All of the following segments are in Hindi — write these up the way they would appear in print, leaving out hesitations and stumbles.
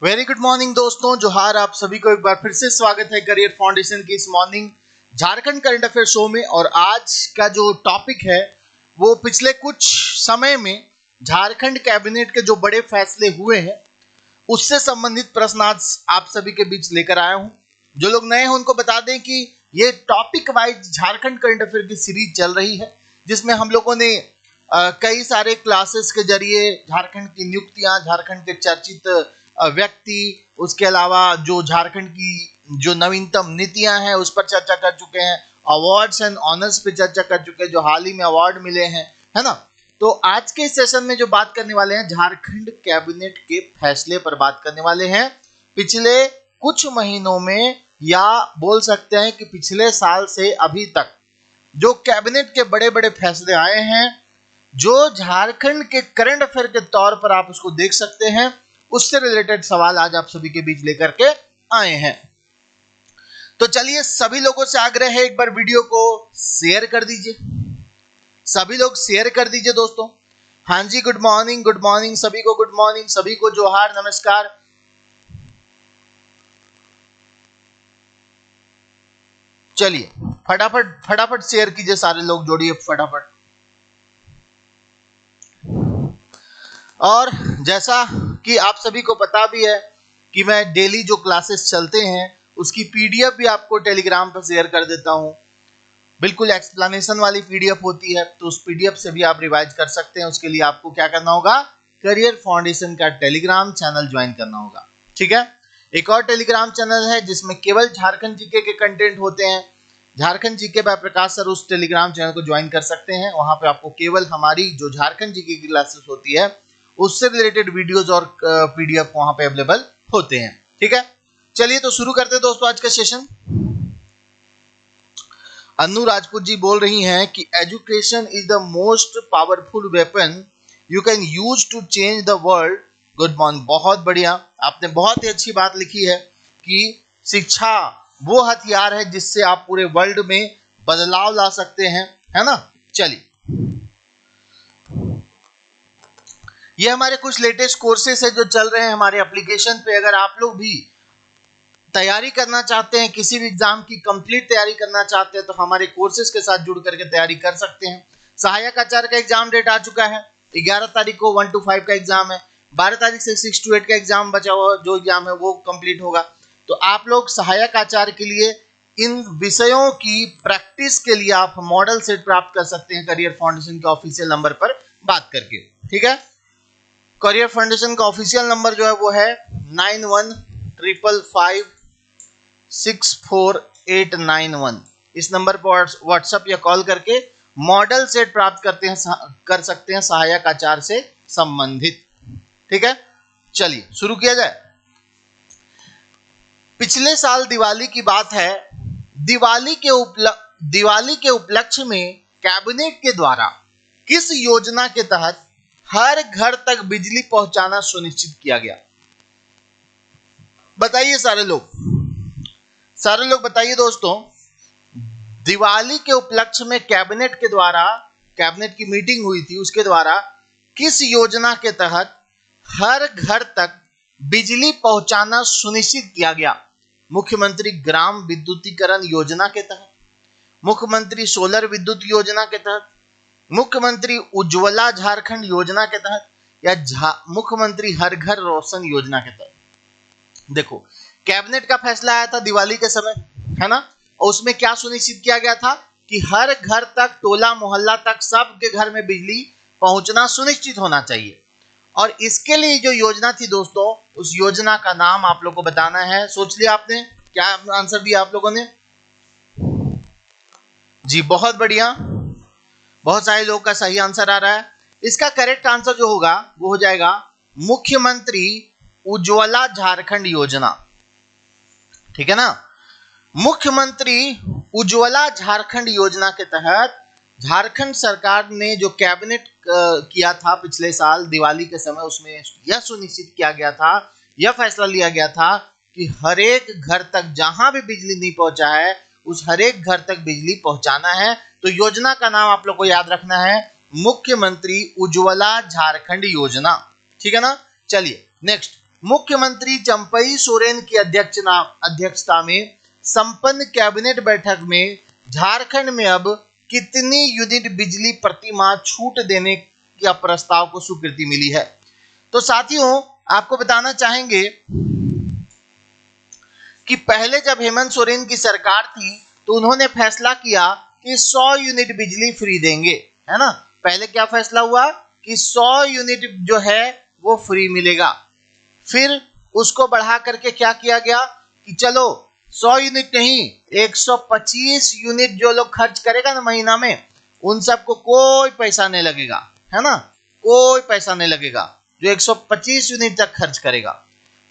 वेरी गुड मॉर्निंग दोस्तों, जोहार। आप सभी को एक बार फिर से स्वागत है करियर फाउंडेशन की इस morning Jharkhand current affair show में। और आज का जो टॉपिक है वो पिछले कुछ समय में झारखंड कैबिनेट के जो बड़े फैसले हुए हैं उससे संबंधित प्रश्न आज आप सभी के बीच लेकर आया हूं। जो लोग नए हैं उनको बता दें कि ये topic wise Jharkhand current affair की सीरीज चल रही है, जिसमें हम लोगों ने कई सारे क्लासेस के जरिए झारखंड की नियुक्तियां, झारखंड के चर्चित व्यक्ति, उसके अलावा जो झारखंड की जो नवीनतम नीतियां हैं उस पर चर्चा कर चुके हैं। अवार्ड्स एंड ऑनर्स पे चर्चा कर चुके हैं, जो हाल ही में अवार्ड मिले हैं, है ना। तो आज के सेशन में जो बात करने वाले हैं झारखंड कैबिनेट के फैसले पर बात करने वाले हैं। पिछले कुछ महीनों में या बोल सकते हैं कि पिछले साल से अभी तक जो कैबिनेट के बड़े बड़े फैसले आए हैं, जो झारखंड के करंट अफेयर के तौर पर आप उसको देख सकते हैं, उससे रिलेटेड सवाल आज आप सभी के बीच लेकर के आए हैं। तो चलिए, सभी लोगों से आग्रह है एक बार वीडियो को शेयर कर दीजिए। सभी लोग शेयर कर दीजिए दोस्तों। हाँ जी, गुड मॉर्निंग सभी को, गुड मॉर्निंग सभी को, जोहार, नमस्कार। चलिए फटाफट शेयर कीजिए, सारे लोग जोड़िए फटाफट। और जैसा कि आप सभी को पता भी है कि मैं डेली जो क्लासेस चलते हैं उसकी पीडीएफ भी आपको टेलीग्राम पर शेयर कर देता हूं। बिल्कुल एक्सप्लेनेशन वाली पीडीएफ होती है, तो उस पीडीएफ से भी आप रिवाइज कर सकते हैं। उसके लिए आपको क्या करना होगा, करियर फाउंडेशन का टेलीग्राम चैनल ज्वाइन करना होगा। ठीक है, एक और टेलीग्राम चैनल है जिसमें केवल झारखंड जीके के कंटेंट होते हैं, Jharkhand GK by Prakash sir. उस टेलीग्राम चैनल को ज्वाइन कर सकते हैं। वहां पे आपको केवल हमारी जो झारखंड जीके की क्लासेस होती है उससे रिलेटेड वीडियोस और पीडीएफ वहां पे अवेलेबल होते हैं। ठीक है, चलिए तो शुरू करते हैं दोस्तों आज का सेशन। अन्नू राजपूत जी बोल रही हैं कि education is the most powerful weapon you can use to change the world. Good morning, बहुत बढ़िया, आपने बहुत ही अच्छी बात लिखी है कि शिक्षा वो हथियार है जिससे आप पूरे वर्ल्ड में बदलाव ला सकते हैं, है ना। चलिए, ये हमारे कुछ लेटेस्ट कोर्सेस है जो चल रहे हैं हमारे एप्लीकेशन पे। अगर आप लोग भी तैयारी करना चाहते हैं, किसी भी एग्जाम की कंप्लीट तैयारी करना चाहते हैं, तो हमारे कोर्सेज के साथ जुड़ करके तैयारी कर सकते हैं। सहायक आचार्य का एग्जाम डेट आ चुका है, 11 तारीख को 1 to 5 का एग्जाम है, 12 तारीख से 6 to 8 का एग्जाम बचा हुआ जो एग्जाम है वो कंप्लीट होगा। तो आप लोग सहायक आचार्य के लिए इन विषयों की प्रैक्टिस के लिए आप मॉडल सेट प्राप्त कर सकते हैं करियर फाउंडेशन के ऑफिशियल नंबर पर बात करके। ठीक है, करियर फाउंडेशन का ऑफिशियल नंबर जो है वो है 9155564891। इस नंबर पर व्हाट्सएप या कॉल करके मॉडल सेट प्राप्त कर सकते हैं सहायक आचार्य से संबंधित। ठीक है, चलिए शुरू किया जाए। पिछले साल दिवाली की बात है। दिवाली के उपलक्ष्य में कैबिनेट के द्वारा किस योजना के तहत हर घर तक बिजली पहुंचाना सुनिश्चित किया गया? बताइए सारे लोग बताइए दोस्तों। दिवाली के उपलक्ष्य में कैबिनेट की मीटिंग हुई थी, उसके द्वारा किस योजना के तहत हर घर तक बिजली पहुंचाना सुनिश्चित किया गया? मुख्यमंत्री ग्राम विद्युतीकरण योजना के तहत, मुख्यमंत्री सोलर विद्युत योजना के तहत, मुख्यमंत्री उज्ज्वला झारखंड योजना के तहत, या मुख्यमंत्री हर घर रोशन योजना के तहत? देखो, कैबिनेट का फैसला आया था दिवाली के समय, है ना। और उसमें क्या सुनिश्चित किया गया था कि हर घर तक, टोला मोहल्ला तक, सबके घर में बिजली पहुंचना सुनिश्चित होना चाहिए। और इसके लिए जो योजना थी दोस्तों, उस योजना का नाम आप लोग को बताना है। सोच लिया आपने? क्या आंसर दिया आप लोगों ने? जी बहुत बढ़िया, बहुत सारे लोगों का सही आंसर आ रहा है। इसका करेक्ट आंसर जो होगा वो हो जाएगा मुख्यमंत्री उज्ज्वला झारखंड योजना। ठीक है ना, मुख्यमंत्री उज्ज्वला झारखंड योजना के तहत झारखंड सरकार ने जो कैबिनेट किया था पिछले साल दिवाली के समय, उसमें यह सुनिश्चित किया गया था, यह फैसला लिया गया था कि हर एक घर तक जहां भी बिजली नहीं पहुंचा है उस हर एक घर तक बिजली पहुंचाना है। तो योजना का नाम आप लोग को याद रखना है, मुख्यमंत्री उज्ज्वला झारखंड योजना। ठीक है ना। चलिए नेक्स्ट, मुख्यमंत्री चंपई सोरेन की अध्यक्षता में संपन्न कैबिनेट बैठक में झारखंड में अब कितनी यूनिट बिजली प्रति माह छूट देने का प्रस्ताव को स्वीकृति मिली है। तो साथियों, आपको बताना चाहेंगे कि पहले जब हेमंत सोरेन की सरकार थी तो उन्होंने फैसला किया कि 100 यूनिट बिजली फ्री देंगे, है ना। पहले क्या फैसला हुआ कि 100 यूनिट जो है वो फ्री मिलेगा। फिर उसको बढ़ा करके क्या किया गया कि चलो 100 यूनिट नहीं, 125 यूनिट जो लोग खर्च करेगा ना महीना में, उन सबको कोई पैसा नहीं लगेगा, है ना, कोई पैसा नहीं लगेगा जो 125 यूनिट तक खर्च करेगा।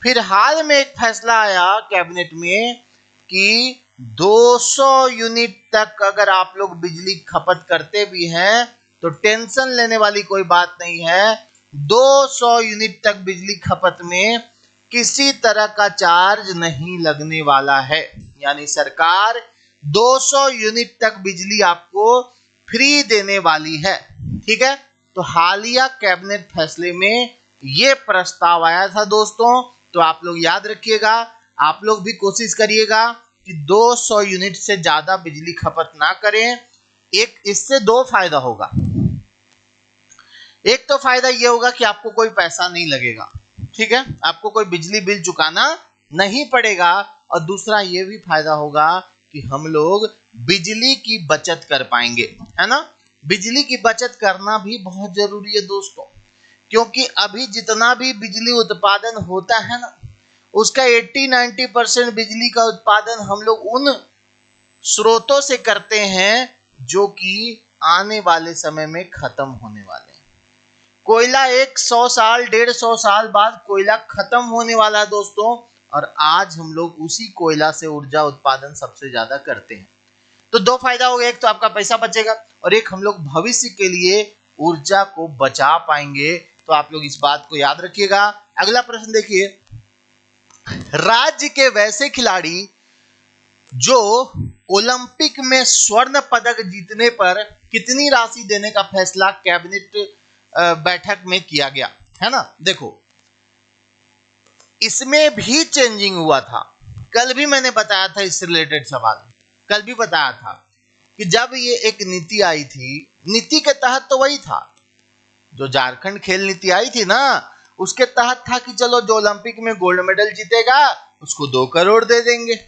फिर हाल में एक फैसला आया कैबिनेट में कि 200 यूनिट तक अगर आप लोग बिजली खपत करते भी हैं तो टेंशन लेने वाली कोई बात नहीं है। 200 यूनिट तक बिजली खपत में किसी तरह का चार्ज नहीं लगने वाला है, यानी सरकार 200 यूनिट तक बिजली आपको फ्री देने वाली है। ठीक है, तो हालिया कैबिनेट फैसले में ये प्रस्ताव आया था दोस्तों। तो आप लोग याद रखिएगा, आप लोग भी कोशिश करिएगा कि 200 यूनिट से ज्यादा बिजली खपत ना करें। एक इससे दो फायदा होगा। एक तो फायदा ये होगा कि आपको कोई पैसा नहीं लगेगा, ठीक है, आपको कोई बिजली बिल चुकाना नहीं पड़ेगा। और दूसरा ये भी फायदा होगा कि हम लोग बिजली की बचत कर पाएंगे, है ना। बिजली की बचत करना भी बहुत जरूरी है दोस्तों, क्योंकि अभी जितना भी बिजली उत्पादन होता है ना, उसका 80-90% बिजली का उत्पादन हम लोग उन स्रोतों से करते हैं जो कि आने वाले समय में खत्म होने वाले हैं। कोयला 100 साल 150 साल बाद कोयला खत्म होने वाला है दोस्तों, और आज हम लोग उसी कोयला से ऊर्जा उत्पादन सबसे ज्यादा करते हैं। तो दो फायदा हो गया, एक तो आपका पैसा बचेगा और एक हम लोग भविष्य के लिए ऊर्जा को बचा पाएंगे। तो आप लोग इस बात को याद रखिएगा। अगला प्रश्न देखिए, राज्य के वैसे खिलाड़ी जो ओलंपिक में स्वर्ण पदक जीतने पर कितनी राशि देने का फैसला कैबिनेट बैठक में किया गया, है ना। देखो, इसमें भी चेंजिंग हुआ था। कल भी मैंने बताया था इससे रिलेटेड सवाल, कल भी बताया था कि जब ये एक नीति आई थी, नीति के तहत तो वही था जो झारखंड खेल नीति आई थी ना, उसके तहत था कि चलो जो ओलंपिक में गोल्ड मेडल जीतेगा उसको 2 करोड़ दे देंगे,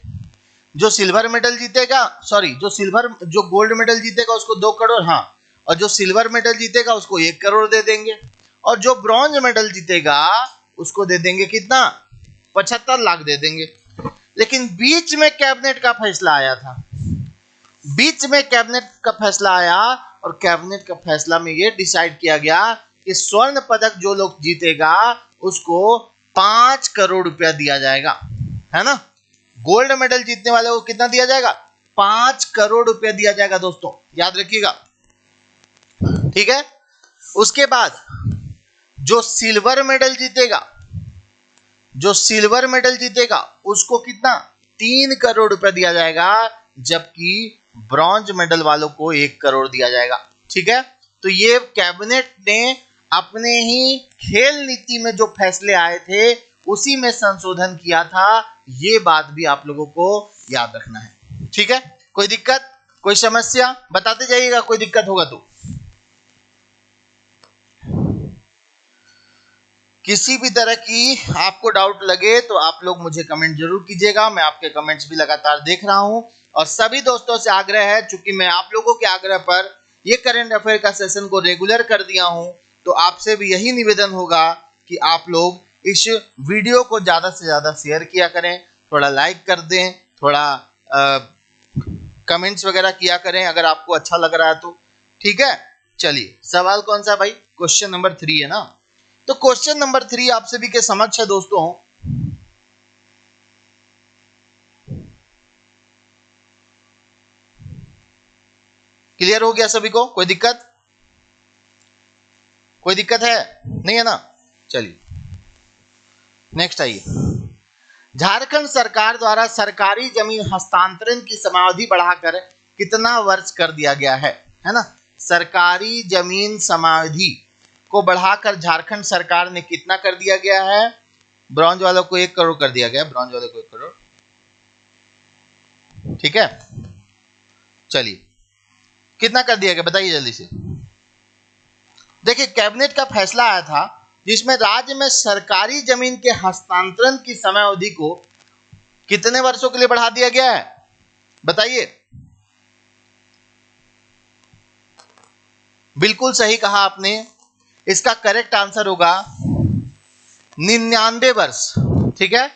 जो सिल्वर मेडल जीतेगा, जो गोल्ड मेडल जीतेगा उसको 2 करोड़, हाँ, और जो सिल्वर मेडल जीतेगा उसको 1 करोड़ दे देंगे, और जो ब्रॉन्ज मेडल जीतेगा उसको दे देंगे कितना, 75 लाख दे देंगे। लेकिन बीच में कैबिनेट का फैसला आया था, बीच में कैबिनेट का फैसला आया और कैबिनेट का फैसला में यह डिसाइड किया गया कि स्वर्ण पदक जो लोग जीतेगा उसको 5 करोड़ रुपया दिया जाएगा, है ना। गोल्ड मेडल जीतने वाले को कितना दिया जाएगा, 5 करोड़ रुपया दिया जाएगा दोस्तों, याद रखिएगा, ठीक है। उसके बाद जो सिल्वर मेडल जीतेगा उसको कितना, 3 करोड़ रुपया दिया जाएगा, जबकि ब्रॉन्ज मेडल वालों को 1 करोड़ दिया जाएगा, ठीक है। तो ये कैबिनेट ने अपने ही खेल नीति में जो फैसले आए थे उसी में संशोधन किया था। ये बात भी आप लोगों को याद रखना है, ठीक है। कोई दिक्कत, कोई समस्या बताते जाइएगा, कोई दिक्कत होगा तो। किसी भी तरह की आपको डाउट लगे तो आप लोग मुझे कमेंट जरूर कीजिएगा, मैं आपके कमेंट्स भी लगातार देख रहा हूं। और सभी दोस्तों से आग्रह है, चूंकि मैं आप लोगों के आग्रह पर ये करंट अफेयर का सेशन को रेगुलर कर दिया हूं, तो आपसे भी यही निवेदन होगा कि आप लोग इस वीडियो को ज़्यादा से ज़्यादा शेयर किया करें, थोड़ा लाइक कर दें, थोड़ा कमेंट्स वगैरह किया करें अगर आपको अच्छा लग रहा है तो, ठीक है। चलिए, सवाल कौन सा भाई, क्वेश्चन नंबर 3 है ना। तो क्वेश्चन नंबर 3 आप सभी के समक्ष है दोस्तों। क्लियर हो गया सभी को, कोई दिक्कत, कोई दिक्कत है नहीं है ना। चलिए नेक्स्ट आइए। झारखंड सरकार द्वारा सरकारी जमीन हस्तांतरण की समावधि बढ़ाकर कितना वर्ष कर दिया गया है ना। सरकारी जमीन समावधि को बढ़ाकर झारखंड सरकार ने कितना कर दिया गया है, ब्रॉन्ज वालों को 1 करोड़ कर दिया गया, ब्रॉन्ज वालों को 1 करोड़। ठीक है, चलिए कितना कर दिया गया बताइए जल्दी से। देखिए कैबिनेट का फैसला आया था जिसमें राज्य में सरकारी जमीन के हस्तांतरण की समय अवधि को कितने वर्षों के लिए बढ़ा दिया गया है बताइए। बिल्कुल सही कहा आपने, इसका करेक्ट आंसर होगा 99 वर्ष। ठीक है,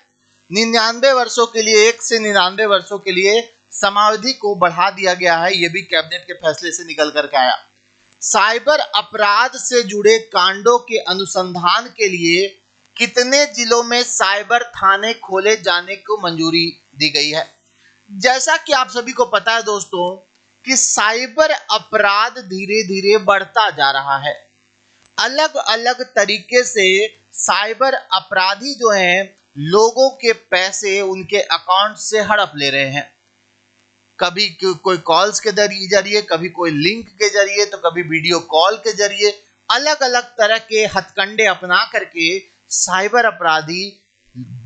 99 वर्षों के लिए, 1 से 99 वर्षों के लिए समावधि को बढ़ा दिया गया है। यह भी कैबिनेट के फैसले से निकल करके आया। साइबर अपराध से जुड़े कांडों के अनुसंधान के लिए कितने जिलों में साइबर थाने खोले जाने को मंजूरी दी गई है। जैसा कि आप सभी को पता है दोस्तों कि साइबर अपराध धीरे धीरे बढ़ता जा रहा है। अलग अलग तरीके से साइबर अपराधी जो हैं लोगों के पैसे उनके अकाउंट से हड़प ले रहे हैं। कभी कोई कॉल्स के जरिए, कभी कोई लिंक के जरिए, तो कभी वीडियो कॉल के जरिए, अलग अलग तरह के हथकंडे अपना करके साइबर अपराधी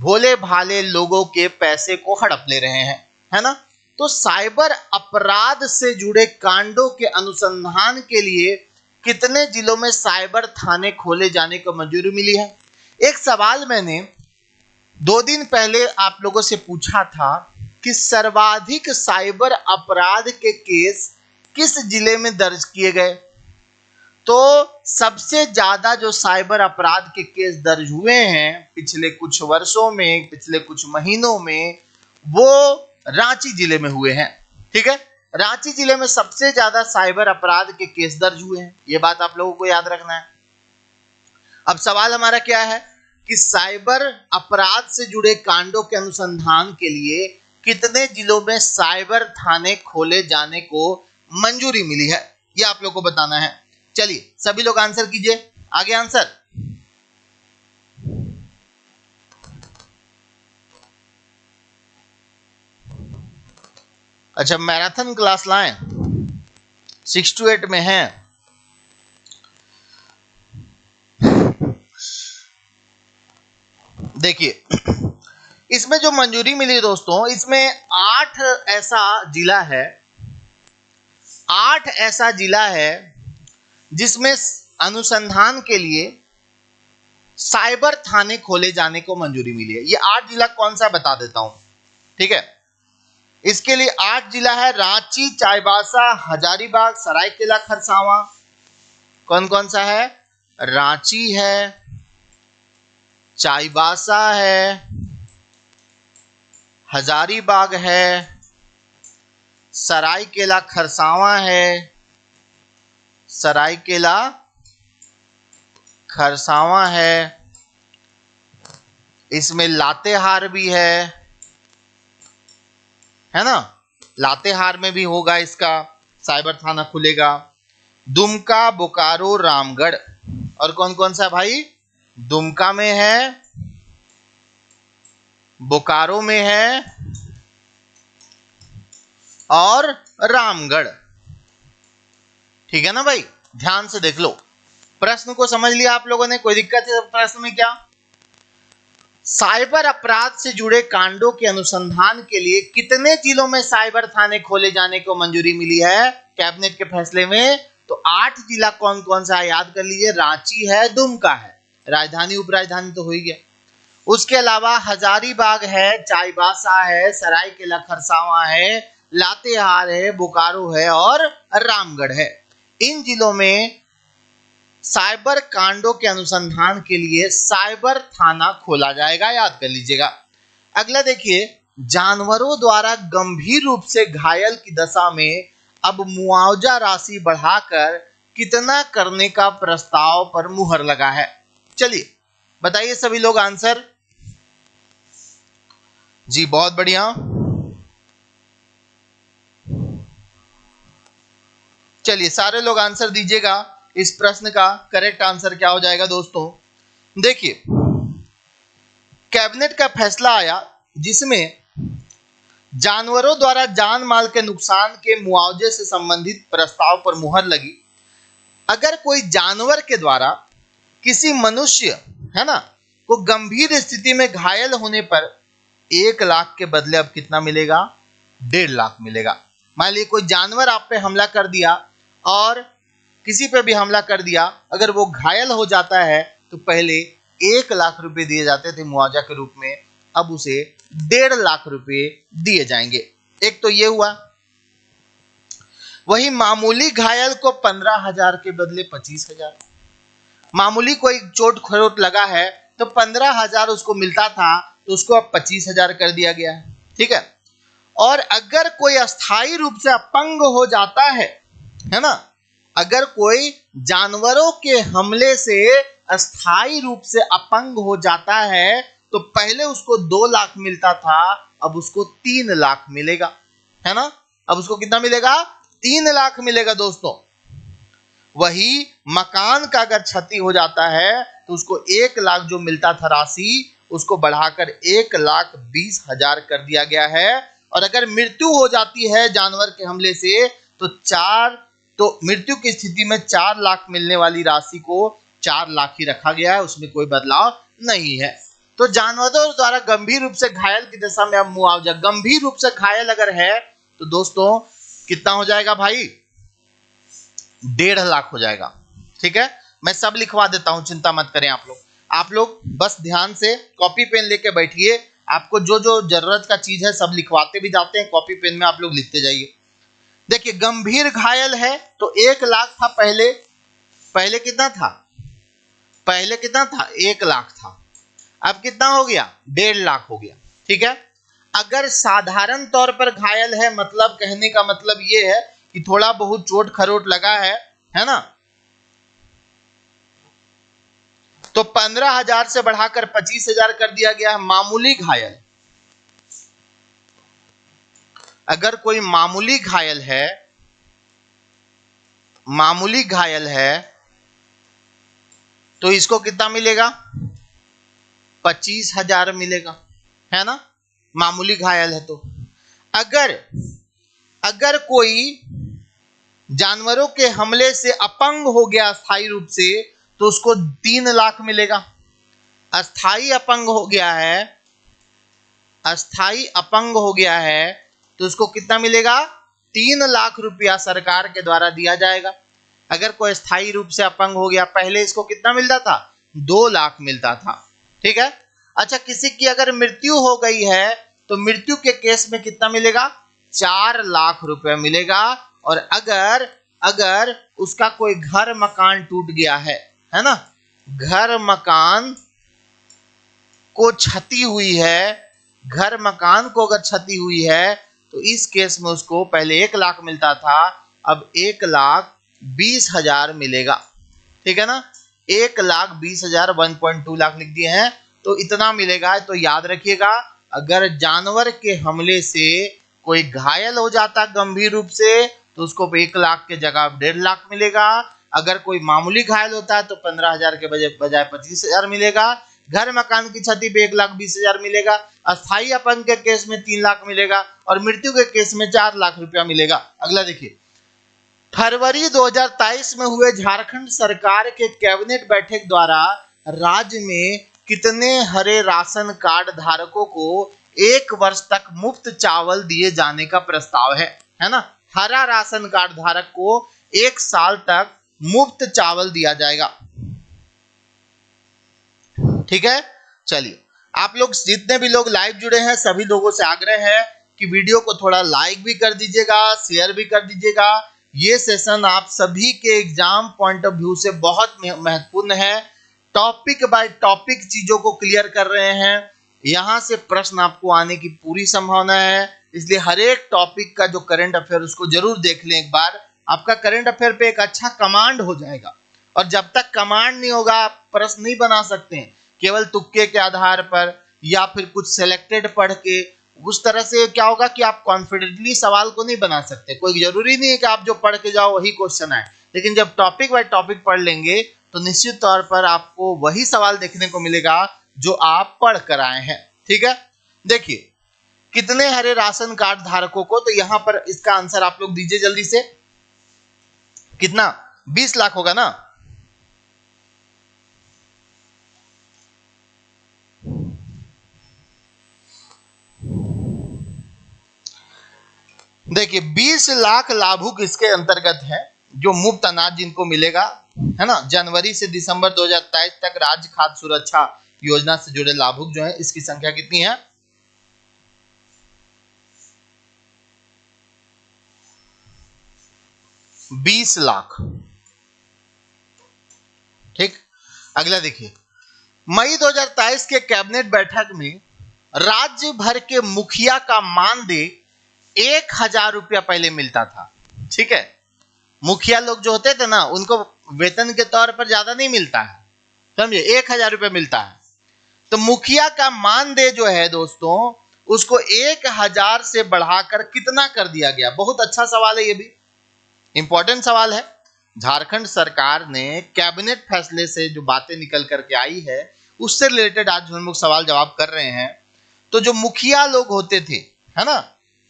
भोले भाले लोगों के पैसे को हड़प ले रहे हैं, है ना। तो साइबर अपराध से जुड़े कांडों के अनुसंधान के लिए कितने जिलों में साइबर थाने खोले जाने को मंजूरी मिली है। एक सवाल मैंने 2 दिन पहले आप लोगों से पूछा था कि सर्वाधिक साइबर अपराध के केस किस जिले में दर्ज किए गए। तो सबसे ज्यादा जो साइबर अपराध के केस दर्ज हुए हैं पिछले कुछ वर्षों में, पिछले कुछ महीनों में, वो रांची जिले में हुए हैं। ठीक है, रांची जिले में सबसे ज्यादा साइबर अपराध के केस दर्ज हुए हैं। ये बात आप लोगों को याद रखना है। अब सवाल हमारा क्या है कि साइबर अपराध से जुड़े कांडों के अनुसंधान के लिए कितने जिलों में साइबर थाने खोले जाने को मंजूरी मिली है, यह आप लोगों को बताना है। चलिए सभी लोग आंसर कीजिए, आगे आंसर। अच्छा, मैराथन क्लास लाएं 6 to 8 में है। देखिए इसमें जो मंजूरी मिली दोस्तों, इसमें 8 ऐसा जिला है जिसमें अनुसंधान के लिए साइबर थाने खोले जाने को मंजूरी मिली है। ये 8 जिला कौन सा बता देता हूं। ठीक है, इसके लिए 8 जिला है, रांची, चाईबासा, हजारीबाग, सरायकेला, खरसावां। कौन कौन सा है? रांची है, चाईबासा है, हजारीबाग है, सरायकेला खरसावां है, सरायकेला खरसावां है, इसमें लातेहार भी है ना। लातेहार में भी होगा, इसका साइबर थाना खुलेगा। दुमका, बोकारो, रामगढ़। और कौन कौन सा भाई? दुमका में है, बोकारो में है और रामगढ़। ठीक है ना भाई, ध्यान से देख लो। प्रश्न को समझ लिया आप लोगों ने? कोई दिक्कत है प्रश्न में क्या? साइबर अपराध से जुड़े कांडों के अनुसंधान के लिए कितने जिलों में साइबर थाने खोले जाने को मंजूरी मिली है कैबिनेट के फैसले में? तो 8 जिला कौन कौन सा है याद कर लीजिए। रांची है, दुमका है, राजधानी उपराजधानी तो हो ही गया। उसके अलावा हजारीबाग है, चाईबासा है, सरायकेला खरसावां है, लातेहार है, बोकारो है और रामगढ़ है। इन जिलों में साइबर कांडों के अनुसंधान के लिए साइबर थाना खोला जाएगा, याद कर लीजिएगा। अगला देखिए, जानवरों द्वारा गंभीर रूप से घायल की दशा में अब मुआवजा राशि बढ़ाकर कितना करने का प्रस्ताव पर मुहर लगा है। चलिए बताइए सभी लोग आंसर। जी बहुत बढ़िया, चलिए सारे लोग आंसर दीजिएगा। इस प्रश्न का करेक्ट आंसर क्या हो जाएगा दोस्तों? देखिए कैबिनेट का फैसला आया जिसमें जानवरों द्वारा जान माल के नुकसान के मुआवजे से संबंधित प्रस्ताव पर मुहर लगी। अगर कोई जानवर के द्वारा किसी मनुष्य, है ना, वो गंभीर स्थिति में घायल होने पर 1,00,000 के बदले अब कितना मिलेगा? 1,50,000 मिलेगा। मान लीजिए कोई जानवर आप पे हमला कर दिया और किसी पे भी हमला कर दिया, अगर वो घायल हो जाता है तो पहले 1,00,000 रुपए दिए जाते थे मुआवजा के रूप में, अब उसे 1,50,000 रुपए दिए जाएंगे। एक तो ये हुआ। वही मामूली घायल को 15,000 के बदले 25,000। मामूली कोई चोट खरोट लगा है तो 15,000 उसको मिलता था, तो उसको अब 25,000 कर दिया गया है। ठीक है। और अगर कोई अस्थायी रूप से अपंग हो जाता है ना, अगर कोई जानवरों के हमले से अस्थायी रूप से अपंग हो जाता है तो पहले उसको 2,00,000 मिलता था, अब उसको 3,00,000 मिलेगा, है ना। अब उसको कितना मिलेगा? 3,00,000 मिलेगा दोस्तों। वही मकान का अगर क्षति हो जाता है तो उसको 1,00,000 जो मिलता था राशि, उसको बढ़ाकर 1,20,000 कर दिया गया है। और अगर मृत्यु हो जाती है जानवर के हमले से तो मृत्यु की स्थिति में 4,00,000 मिलने वाली राशि को 4,00,000 ही रखा गया है, उसमें कोई बदलाव नहीं है। तो जानवरों द्वारा गंभीर रूप से घायल की दशा में अब मुआवजा, गंभीर रूप से घायल अगर है तो दोस्तों कितना हो जाएगा भाई? 1,50,000 हो जाएगा। ठीक है, मैं सब लिखवा देता हूं, चिंता मत करें आप लोग बस ध्यान से कॉपी पेन लेके बैठिए। आपको जो जो जरूरत का चीज है सब लिखवाते भी जाते हैं, कॉपी पेन में आप लोग लिखते जाइए। देखिए गंभीर घायल है तो 1,00,000 था पहले कितना था? पहले कितना था? 1,00,000 था। अब कितना हो गया? 1,50,000 हो गया। ठीक है। अगर साधारण तौर पर घायल है, मतलब कहने का मतलब ये है कि थोड़ा बहुत चोट खरोट लगा है ना, तो 15,000 से बढ़ाकर 25,000 कर दिया गया है। मामूली घायल, अगर कोई मामूली घायल है तो इसको कितना मिलेगा? 25,000 मिलेगा, है ना। मामूली घायल है तो अगर कोई जानवरों के हमले से अपंग हो गया अस्थायी रूप से तो उसको 3,00,000 मिलेगा। अस्थायी अपंग हो गया है तो उसको कितना मिलेगा? 3,00,000 रुपया सरकार के द्वारा दिया जाएगा। अगर कोई स्थायी रूप से अपंग हो गया, पहले इसको कितना मिलता था? 2,00,000 मिलता था। ठीक है। अच्छा, किसी की अगर मृत्यु हो गई है तो मृत्यु के केस में कितना मिलेगा? 4,00,000 रुपया मिलेगा। और अगर उसका कोई घर मकान टूट गया है ना, घर मकान को क्षति हुई है, घर मकान को अगर क्षति हुई है तो इस केस में उसको पहले 1,00,000 मिलता था, अब 1,20,000 मिलेगा। ठीक है ना। 1,20,000, 1.2 लाख लिख दिए हैं तो इतना मिलेगा। तो याद रखिएगा, अगर जानवर के हमले से कोई घायल हो जाता गंभीर रूप से तो उसको 1,00,000 के जगह 1,50,000 मिलेगा। अगर कोई मामूली घायल होता है तो 15,000 के बजाय 25,000 मिलेगा। घर मकान की क्षति पे 1,20,000 मिलेगा। अस्थायी अपंग के केस में 3,00,000 मिलेगा और मृत्यु के केस में 4,00,000 रुपया मिलेगा। अगला देखिए, फरवरी 2023 में हुए झारखंड सरकार के कैबिनेट बैठक द्वारा राज्य में कितने हरे राशन कार्ड धारकों को 1 वर्ष तक मुफ्त चावल दिए जाने का प्रस्ताव है ना। हरा राशन कार्ड धारक को 1 साल तक मुफ्त चावल दिया जाएगा। ठीक है। चलिए, आप लोग जितने भी लोग लाइव जुड़े हैं सभी लोगों से आग्रह है कि वीडियो को थोड़ा लाइक भी कर दीजिएगा, शेयर भी कर दीजिएगा। ये सेशन आप सभी के एग्जाम पॉइंट ऑफ व्यू से बहुत महत्वपूर्ण है। टॉपिक बाय टॉपिक चीजों को क्लियर कर रहे हैं। यहां से प्रश्न आपको आने की पूरी संभावना है, इसलिए हर एक टॉपिक का जो करंट अफेयर उसको जरूर देख लें एक बार। आपका करंट अफेयर पे एक अच्छा कमांड हो जाएगा। और जब तक कमांड नहीं होगा आप प्रश्न नहीं बना सकते हैं, केवल तुक्के के आधार पर या फिर कुछ सिलेक्टेड पढ़ के। उस तरह से क्या होगा कि आप कॉन्फिडेंटली सवाल को नहीं बना सकते। कोई जरूरी नहीं है कि आप जो पढ़ के जाओ वही क्वेश्चन आए, लेकिन जब टॉपिक बाय टॉपिक पढ़ लेंगे तो निश्चित तौर पर आपको वही सवाल देखने को मिलेगा जो आप पढ़ कर आए हैं। ठीक है। देखिए, कितने हरे राशन कार्ड धारकों को, तो यहां पर इसका आंसर आप लोग दीजिए जल्दी से। कितना? 20 लाख होगा ना। देखिए 20 लाख लाभुक इसके अंतर्गत है, जो मुफ्त अनाज जिनको मिलेगा, है ना। जनवरी से दिसंबर 2023 तक राज्य खाद्य सुरक्षा योजना से जुड़े लाभुक जो है, इसकी संख्या कितनी है? 20 लाख। ठीक। अगला देखिए, मई 2023 के कैबिनेट बैठक में राज्य भर के मुखिया का मानदेय 1000 रुपया पहले मिलता था। ठीक है, मुखिया लोग जो होते थे ना, उनको वेतन के तौर पर ज्यादा नहीं मिलता है, समझे, 1000 रुपया मिलता है। तो मुखिया का मानदेय जो है दोस्तों, उसको 1000 से बढ़ाकर कितना कर दिया गया? बहुत अच्छा सवाल है, ये भी इंपॉर्टेंट सवाल है। झारखंड सरकार ने कैबिनेट फैसले से जो बातें निकल करके आई है, उससे रिलेटेड आज हम लोग सवाल जवाब कर रहे हैं। तो जो मुखिया लोग होते थे, है ना,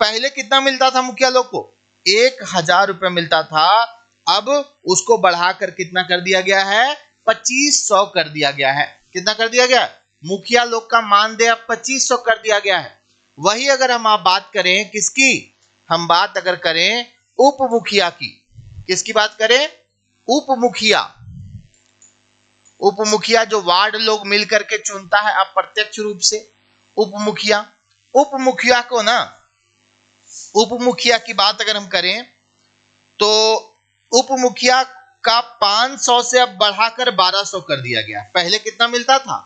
पहले कितना मिलता था मुखिया लोग को? 1000 रुपया मिलता था। अब उसको बढ़ाकर कितना कर दिया गया है? 2500 कर दिया गया है। कितना कर दिया गया? मुखिया लोग का मानदेय अब 2500 कर दिया गया है। वही अगर हम आप बात करें किसकी, हम बात अगर करें उप मुखिया की, किसकी बात करें? उप मुखिया। उप मुखिया जो वार्ड लोग मिलकर के चुनता है अप्रत्यक्ष रूप से, उप मुखिया। उप मुखिया को ना, उप मुखिया की बात अगर हम करें तो उप मुखिया का 500 से अब बढ़ाकर 1200 कर दिया गया। पहले कितना मिलता था?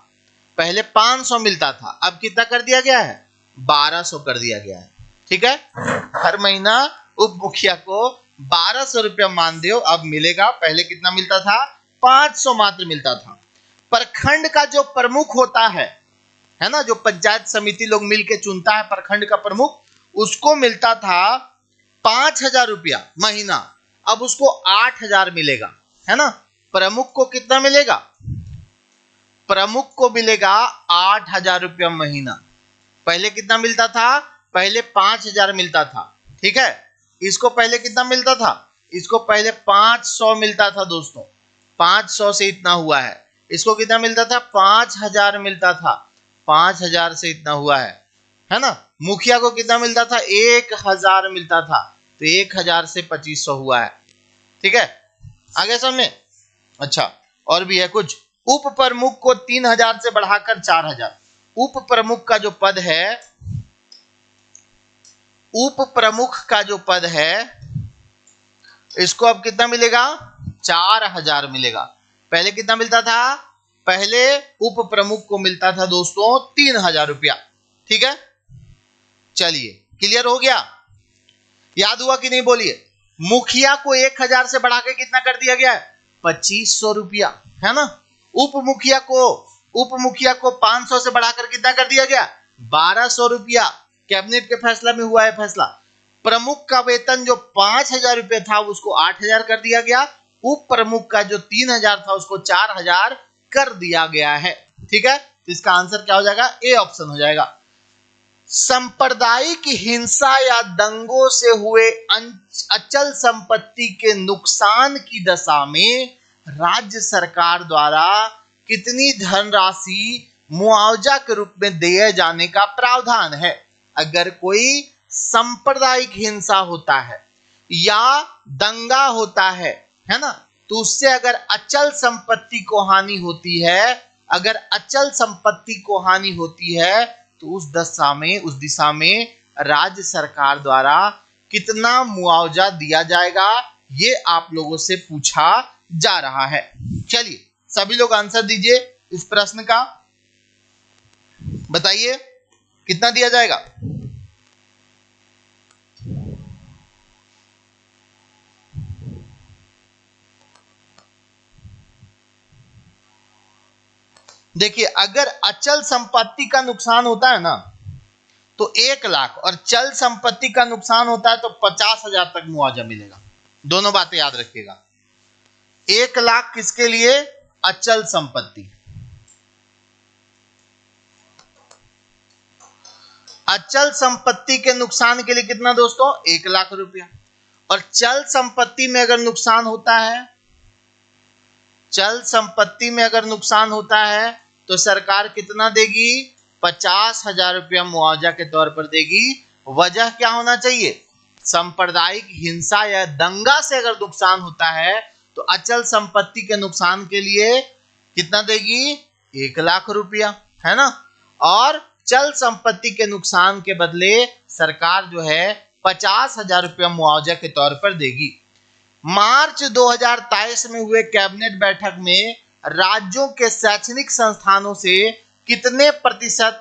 पहले 500 मिलता था, अब कितना कर दिया गया है? 1200 कर दिया गया है। ठीक है, हर महीना उप मुखिया को 1200 रुपया मानदेय अब मिलेगा। पहले कितना मिलता था? 500 मात्र मिलता था। प्रखंड का जो प्रमुख होता है ना, जो पंचायत समिति लोग मिलके चुनता है प्रखंड का प्रमुख, उसको मिलता था 5000 रुपया महीना, अब उसको 8000 मिलेगा, है ना। प्रमुख को कितना मिलेगा? प्रमुख को मिलेगा 8000 रुपया महीना। पहले कितना मिलता था? पहले 5000 मिलता था। ठीक है, इसको पहले कितना मिलता था? इसको पहले 500 मिलता था दोस्तों, 500 से इतना हुआ है। इसको कितना मिलता था? 5000 मिलता था, 5000 से इतना हुआ है ना। मुखिया को कितना मिलता था? 1000 मिलता था, तो 1000 से 2500 हुआ है। ठीक है, आगे समझे? अच्छा, और भी है कुछ। उप प्रमुख को 3000 से बढ़ाकर 4000। उप प्रमुख का जो पद है, उप प्रमुख का जो पद है, इसको अब कितना मिलेगा? 4000 मिलेगा। पहले कितना मिलता था? पहले उप प्रमुख को मिलता था दोस्तों 3000 रुपया। ठीक है, चलिए क्लियर हो गया? याद हुआ कि नहीं बोलिए? मुखिया को 1000 से बढ़ा के कितना कर दिया गया है? 2500 रुपया, है ना। उप मुखिया को 500 से बढ़ाकर कितना कर दिया गया? 1200 रुपया। कैबिनेट के फैसला में हुआ है फैसला। प्रमुख का वेतन जो 5000 रुपये था उसको 8000 कर दिया गया। उप प्रमुख का जो 3000 था उसको 4000 कर दिया गया है। ठीक है, तो इसका आंसर क्या हो जाएगा? ए ऑप्शन हो जाएगा। सांप्रदायिक हिंसा या दंगों से हुए अचल संपत्ति के नुकसान की दशा में राज्य सरकार द्वारा कितनी धनराशि मुआवजा के रूप में दिए जाने का प्रावधान है? अगर कोई सांप्रदायिक हिंसा होता है या दंगा होता है ना, तो उससे अगर अचल संपत्ति को हानि होती है, अगर अचल संपत्ति को हानि होती है, तो उस दिशा में राज्य सरकार द्वारा कितना मुआवजा दिया जाएगा, ये आप लोगों से पूछा जा रहा है। चलिए सभी लोग आंसर दीजिए इस प्रश्न का, बताइए कितना दिया जाएगा। देखिए, अगर अचल संपत्ति का नुकसान होता है ना तो 1 लाख, और चल संपत्ति का नुकसान होता है तो 50,000 तक मुआवजा मिलेगा। दोनों बातें याद रखिएगा। 1 लाख किसके लिए? अचल संपत्ति। अचल संपत्ति के नुकसान के लिए कितना दोस्तों? 1 लाख रुपया। और चल संपत्ति में अगर नुकसान होता है, चल संपत्ति में अगर नुकसान होता है तो सरकार कितना देगी? 50,000 रुपया मुआवजा के तौर पर देगी। वजह क्या होना चाहिए? सांप्रदायिक हिंसा या दंगा से अगर नुकसान होता है तो अचल संपत्ति के नुकसान के लिए कितना देगी? 1 लाख रुपया, है ना। और चल संपत्ति के नुकसान के बदले सरकार जो है 50,000 रुपया मुआवजा के तौर पर देगी। मार्च 2023 में हुए कैबिनेट बैठक में राज्यों के शैक्षणिक संस्थानों से कितने प्रतिशत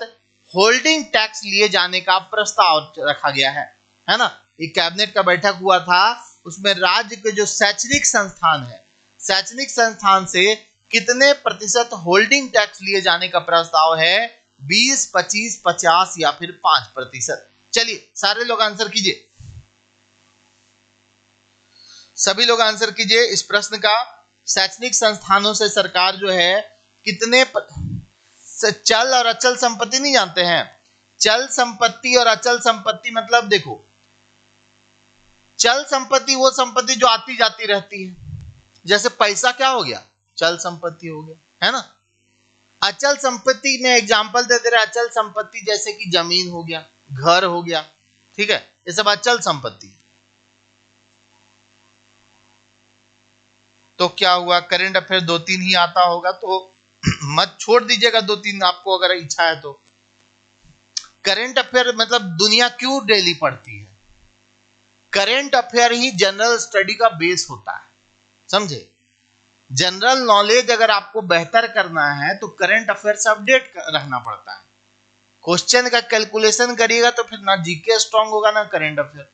होल्डिंग टैक्स लिए जाने का प्रस्ताव रखा गया है ना। एक कैबिनेट का बैठक हुआ था, उसमें राज्य के जो शैक्षणिक संस्थान है, शैक्षणिक संस्थान से कितने प्रतिशत होल्डिंग टैक्स लिए जाने का प्रस्ताव है? 20, 25, 50 या फिर 5%। चलिए सारे लोग आंसर कीजिए, सभी लोग आंसर कीजिए इस प्रश्न का। शैक्षणिक संस्थानों से सरकार जो है कितने चल और अचल संपत्ति नहीं जानते हैं? चल संपत्ति और अचल संपत्ति मतलब देखो, चल संपत्ति वो संपत्ति जो आती जाती रहती है, जैसे पैसा क्या हो गया? चल संपत्ति हो गया, है ना। अचल संपत्ति में एग्जांपल दे दे रहे, अचल संपत्ति जैसे कि जमीन हो गया, घर हो गया, ठीक है, ये सब अचल संपत्ति। तो क्या हुआ? करंट अफेयर 2-3 ही आता होगा तो मत छोड़ दीजिएगा, 2-3 आपको अगर इच्छा है तो। करंट अफेयर मतलब दुनिया क्यों डेली पढ़ती है? करंट अफेयर ही जनरल स्टडी का बेस होता है, समझे। जनरल नॉलेज अगर आपको बेहतर करना है तो करंट अफेयर से अपडेट रहना पड़ता है। क्वेश्चन का कैलकुलेशन करिएगा तो फिर ना जीके स्ट्रांग होगा ना करंट अफेयर।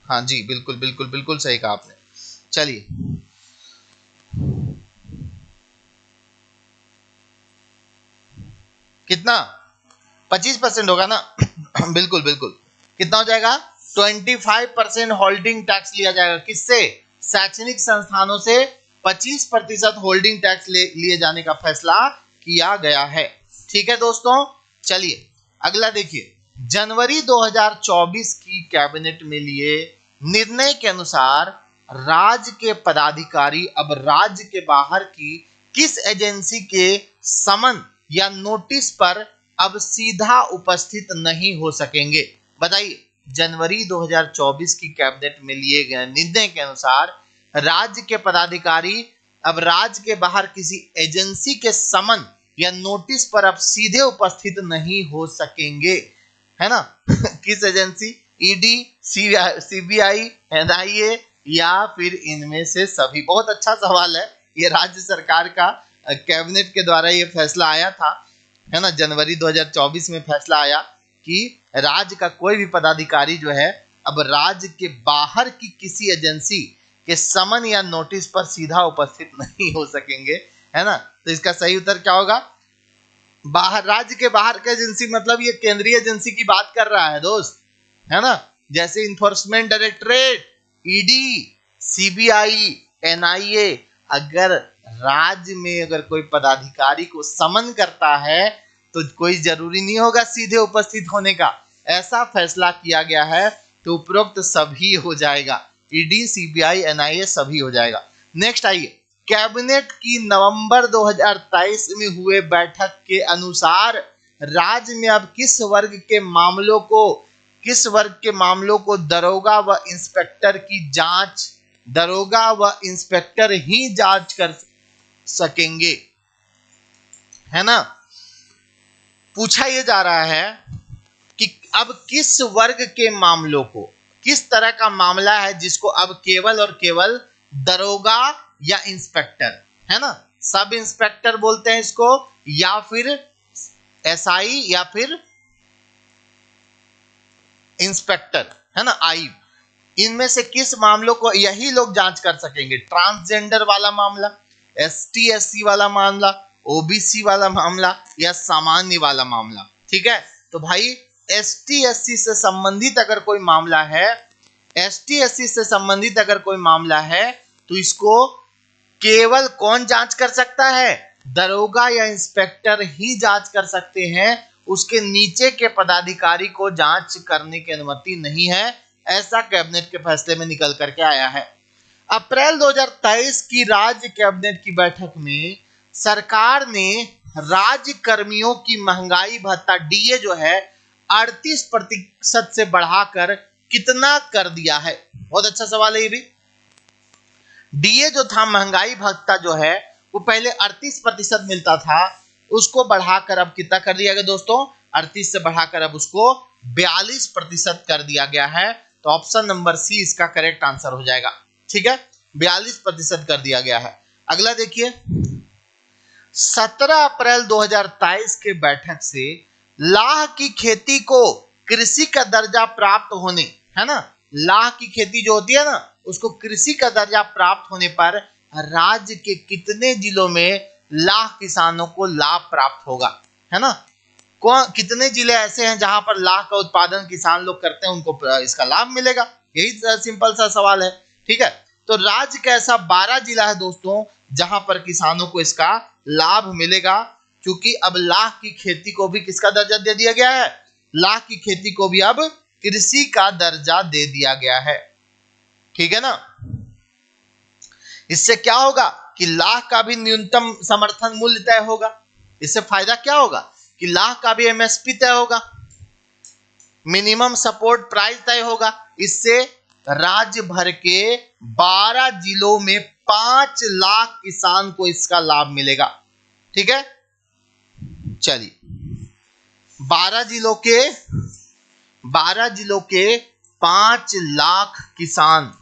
हाँ जी, बिल्कुल बिल्कुल बिल्कुल सही कहा आपने। चलिए कितना? 25% होगा ना। बिल्कुल बिल्कुल। कितना हो जाएगा? 25% होल्डिंग टैक्स लिया जाएगा। किससे? शैक्षणिक संस्थानों से 25% होल्डिंग टैक्स लिए जाने का फैसला किया गया है। ठीक है दोस्तों, चलिए अगला देखिए। जनवरी 2024 की कैबिनेट में लिए निर्णय के अनुसार राज्य के पदाधिकारी अब राज्य के बाहर की किस एजेंसी के समन या नोटिस पर अब सीधा उपस्थित नहीं हो सकेंगे? बताइए, जनवरी 2024 की कैबिनेट में लिए गए निर्णय के अनुसार राज्य के पदाधिकारी अब राज्य के बाहर किसी एजेंसी के समन या नोटिस पर अब सीधे उपस्थित नहीं हो सकेंगे, है ना। किस एजेंसी? ईडी, सीबीआई, एनआईए या फिर इनमें से सभी? बहुत अच्छा सवाल है। ये राज्य सरकार का कैबिनेट के द्वारा ये फैसला आया था, है ना। जनवरी 2024 में फैसला आया कि राज्य का कोई भी पदाधिकारी जो है अब राज्य के बाहर की किसी एजेंसी के समन या नोटिस पर सीधा उपस्थित नहीं हो सकेंगे, है ना। तो इसका सही उत्तर क्या होगा? बाहर, राज्य के बाहर की एजेंसी मतलब ये केंद्रीय एजेंसी की बात कर रहा है दोस्त, है ना। जैसे enforcement directorate, ED, CBI, NIA. अगर राज्य में अगर कोई पदाधिकारी को समन करता है तो कोई जरूरी नहीं होगा सीधे उपस्थित होने का। ऐसा फैसला किया गया है तो उपरोक्त सभी हो जाएगा, ईडी, सीबीआई, एनआईए सभी हो जाएगा। नेक्स्ट आइए, कैबिनेट की नवंबर 2023 में हुए बैठक के अनुसार राज्य में अब किस वर्ग के मामलों को दरोगा व इंस्पेक्टर की जांच, दरोगा व इंस्पेक्टर ही जांच कर सकेंगे, है ना। पूछा यह जा रहा है कि अब किस वर्ग के मामलों को, किस तरह का मामला है जिसको अब केवल और केवल दरोगा या इंस्पेक्टर, है ना, सब इंस्पेक्टर बोलते हैं इसको, या फिर एसआई या फिर इंस्पेक्टर, है ना, आई, इनमें से किस मामलों को यही लोग जांच कर सकेंगे? ट्रांसजेंडर वाला मामला, एसटी एससी वाला मामला, ओबीसी वाला मामला या सामान्य वाला मामला? ठीक है, तो भाई एसटी एससी से संबंधित अगर कोई मामला है, एसटी एससी से संबंधित अगर कोई मामला है तो इसको केवल कौन जांच कर सकता है? दरोगा या इंस्पेक्टर ही जांच कर सकते हैं, उसके नीचे के पदाधिकारी को जांच करने की अनुमति नहीं है। ऐसा कैबिनेट के फैसले में निकल करके आया है। अप्रैल 2023 की राज्य कैबिनेट की बैठक में सरकार ने राज्य कर्मियों की महंगाई भत्ता डीए जो है 38% से बढ़ाकर कितना कर दिया है? बहुत अच्छा सवाल है ये भी। डीए जो था, महंगाई भत्ता जो है, वो पहले 38% मिलता था, उसको बढ़ाकर अब कितना कर दिया गया दोस्तों? 38 से बढ़ाकर अब उसको 42% कर दिया गया है। तो ऑप्शन नंबर सी इसका करेक्ट आंसर हो जाएगा। ठीक है, 42% कर दिया गया है। अगला देखिए, 17 अप्रैल 2023 के बैठक से लाह की खेती को कृषि का दर्जा प्राप्त होने, है ना, लाह की खेती जो होती है ना, उसको कृषि का दर्जा प्राप्त होने पर राज्य के कितने जिलों में लाह किसानों को लाभ प्राप्त होगा? है ना, कितने जिले ऐसे हैं जहां पर लाह का उत्पादन किसान लोग करते हैं, उनको इसका लाभ मिलेगा? यही सिंपल सा सवाल है। ठीक है, तो राज्य का ऐसा 12 जिला है दोस्तों जहां पर किसानों को इसका लाभ मिलेगा, क्योंकि अब लाह की खेती को भी किसका दर्जा दे दिया गया है? लाह की खेती को भी अब कृषि का दर्जा दे दिया गया है। ठीक है ना, इससे क्या होगा कि लाह का भी न्यूनतम समर्थन मूल्य तय होगा। इससे फायदा क्या होगा कि लाह का भी एमएसपी तय होगा, मिनिमम सपोर्ट प्राइस तय होगा। इससे राज्य भर के 12 जिलों में 5 लाख किसान को इसका लाभ मिलेगा। ठीक है, चलिए 12 जिलों के 5 लाख किसान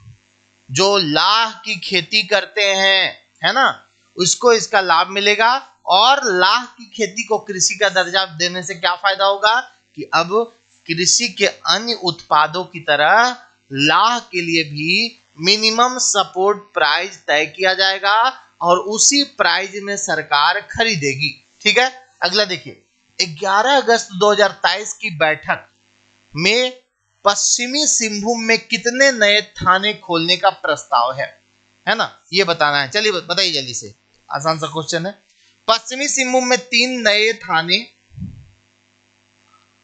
जो लाह की खेती करते हैं, है ना, उसको इसका लाभ मिलेगा। और लाह की खेती को कृषि का दर्जा देने से क्या फायदा होगा कि अब कृषि के अन्य उत्पादों की तरह लाह के लिए भी मिनिमम सपोर्ट प्राइस तय किया जाएगा और उसी प्राइस में सरकार खरीदेगी। ठीक है, अगला देखिए, 11 अगस्त 2023 की बैठक में पश्चिमी सिंहभूम में कितने नए थाने खोलने का प्रस्ताव है ना, ये बताना है। चलिए बताइए जल्दी से, आसान सा क्वेश्चन है। पश्चिमी सिंहभूम में 3 नए थाने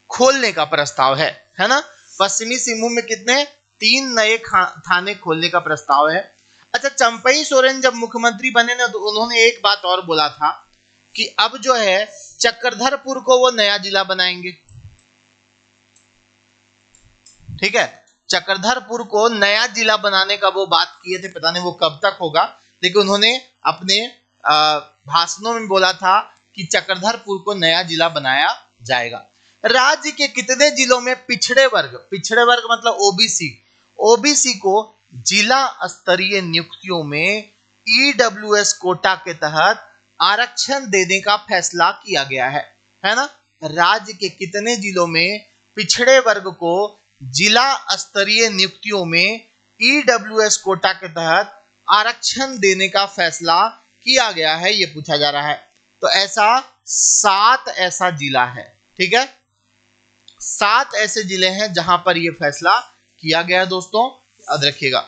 खोलने का प्रस्ताव है ना। पश्चिमी सिंहभूम में कितने? 3 नए थाने खोलने का प्रस्ताव है। अच्छा, चंपई सोरेन जब मुख्यमंत्री बने ना, तो उन्होंने एक बात और बोला था कि अब जो है चक्रधरपुर को वो नया जिला बनाएंगे। ठीक है, चक्रधरपुर को नया जिला बनाने का वो बात किए थे, पता नहीं वो कब तक होगा, लेकिन उन्होंने अपने भाषणों में बोला था कि चक्रधरपुर को नया जिला बनाया जाएगा। राज्य के कितने जिलों में पिछड़े वर्ग मतलब ओबीसी को जिला स्तरीय नियुक्तियों में ईडब्ल्यूएस कोटा के तहत आरक्षण देने का फैसला किया गया है ना। राज्य के कितने जिलों में पिछड़े वर्ग को जिला स्तरीय नियुक्तियों में ईडब्ल्यूएस कोटा के तहत आरक्षण देने का फैसला किया गया है, ये पूछा जा रहा है। तो ऐसा 7 ऐसा जिला है। ठीक है, 7 ऐसे जिले हैं जहां पर यह फैसला किया गया है दोस्तों, याद रखिएगा।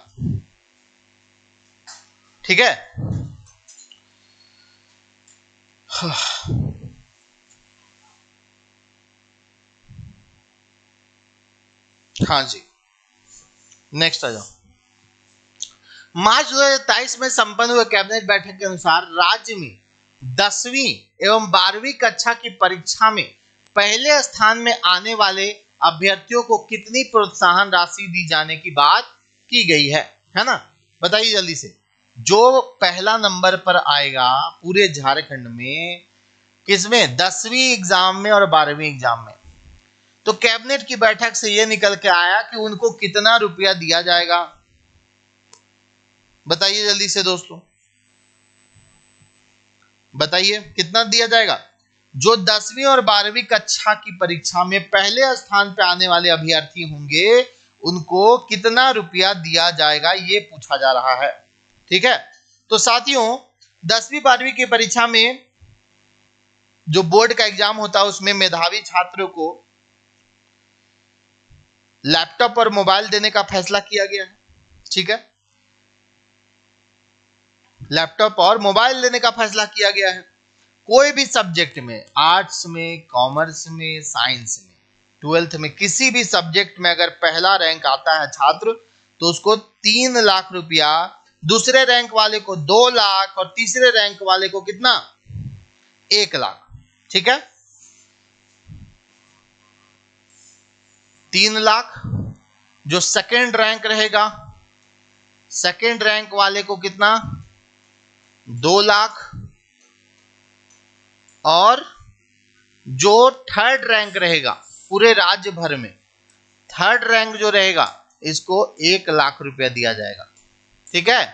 ठीक है, हाँ जी, नेक्स्ट आ जाओ। मार्च 2023 में संपन्न हुए कैबिनेट बैठक के अनुसार राज्य में 10वीं एवं 12वीं कक्षा की परीक्षा में पहले स्थान में आने वाले अभ्यर्थियों को कितनी प्रोत्साहन राशि दी जाने की बात की गई है ना। बताइए जल्दी से, जो पहला नंबर पर आएगा पूरे झारखंड में, किसमें? 10वीं एग्जाम में और 12वीं एग्जाम में, तो कैबिनेट की बैठक से यह निकल के आया कि उनको कितना रुपया दिया जाएगा। बताइए जल्दी से दोस्तों, बताइए कितना दिया जाएगा। जो 10वीं और 12वीं कक्षा की परीक्षा में पहले स्थान पर आने वाले अभ्यर्थी होंगे, उनको कितना रुपया दिया जाएगा, ये पूछा जा रहा है। ठीक है, तो साथियों 10वीं 12वीं की परीक्षा में जो बोर्ड का एग्जाम होता है, उसमें मेधावी छात्रों को लैपटॉप और मोबाइल देने का फैसला किया गया है। ठीक है, लैपटॉप और मोबाइल देने का फैसला किया गया है। कोई भी सब्जेक्ट में, आर्ट्स में, कॉमर्स में, साइंस में, 12th में, किसी भी सब्जेक्ट में अगर पहला रैंक आता है छात्र, तो उसको 3 लाख रुपया, दूसरे रैंक वाले को 2 लाख और तीसरे रैंक वाले को कितना? 1 लाख। ठीक है, 3 लाख। जो सेकेंड रैंक रहेगा, सेकेंड रैंक वाले को कितना, 2 लाख। और जो थर्ड रैंक रहेगा पूरे राज्य भर में, थर्ड रैंक जो रहेगा इसको 1 लाख रुपया दिया जाएगा। ठीक है,